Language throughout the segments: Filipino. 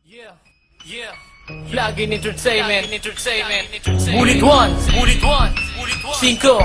Yeah, yeah. Vlogging entertainment. Bullet one. Cinco.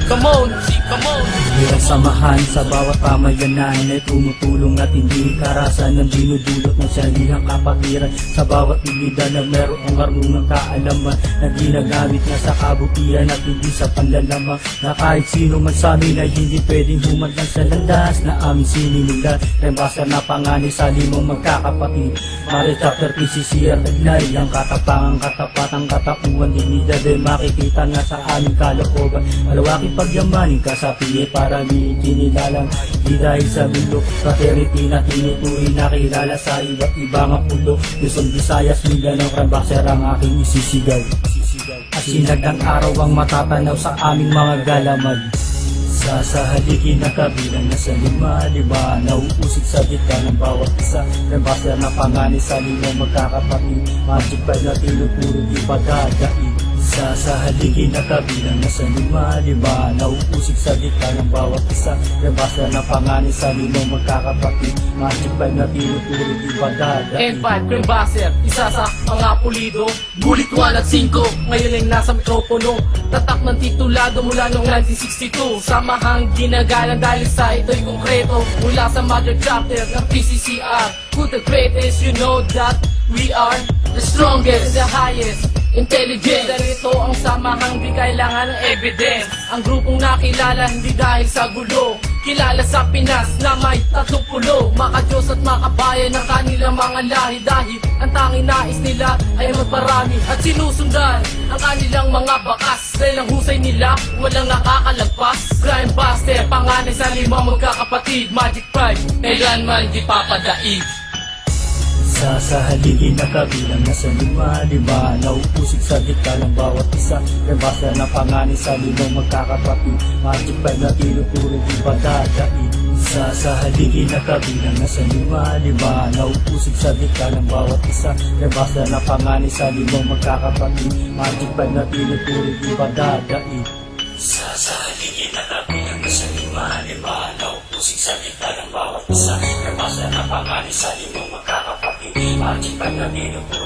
Come on. Hirang samahan sa bawat pamayanan ay tumutulong at hindi karasan ng dinudulot ng salihang kapatiran sa bawat ilida na merong karungang kaalaman na ginagamit na sa kabutihan at hindi sa panlalamang na kahit sino man sa amin ay hindi pwedeng humantang sa landas na aming sinimulan kaya basta na panganay sa limang magkakapatid Mare chapter PCC at taglay ang katapangang katapatang katauhan dinida din makikita nga sa aming kalooban malawaking pagyamanin kasapiye para di kinilalang di dahil sa mundo fraternity na tinuturi na kilala sa iba't ibang pulo Luzon, Visayas, Mindanao, Cambacer ang aking isisigaw Asinag ng araw ang matatanaw sa aming mga galamag Sasahaligin na kabilang na sa lima nauusig sa gitna ng bawat isa Cambacer na panganay sa limang magkakapatid Magic pa na tinuturo di padadaig Sasahaligin na kabilang na sa lima nauusig sa gitna ng bawat isa Cambacer na panganay sa limang magkakapatid Magic pa na tinuturo di padadaig N5 Cambacer, isa sa mga pulido. Bullet 1 at 5, ngayon ay nasa mikropono. Tatak ng titulado mula noong 1962. Samahang ginagalang dahil sa ito'y konkreto. Mula sa mother chapter ng PCCR. Who the greatest, you know that we are the strongest, the highest intelligence. Darito ang samahang di kailangan ng evidence. Ang grupong nakilala hindi dahil sa gulo. Kilala sa Pinas na may 30 Makadiyos at makabayan ng kanilang mga lahi. Dahil ang tanging nais nila ay magparami at sinusundan ang kanilang mga bakas. Dahil ang husay nila walang nakakalagpas. Crime Buster, panganay sa limang magkakapatid. Magic 5, kailanman di papadaig. Sasahaligin na kabilang na sa lima nauusig sa gitna ng bawat isa Cambacer na panganay sa limang magkakapatid Magic 5 na tinuturo di padadaig Sasahaligin na kabilang na sa lima nauusig sa gitna ng bawat isa Cambacer na panganay sa limang magkakapatid Magic 5 na tinuturo di padadaig Sasahaligin na kabilang na sa lima nauusig sa gitna ng bawat isa Cambacer na panganay sa limang magkakapatid Magic 5 na tinuturo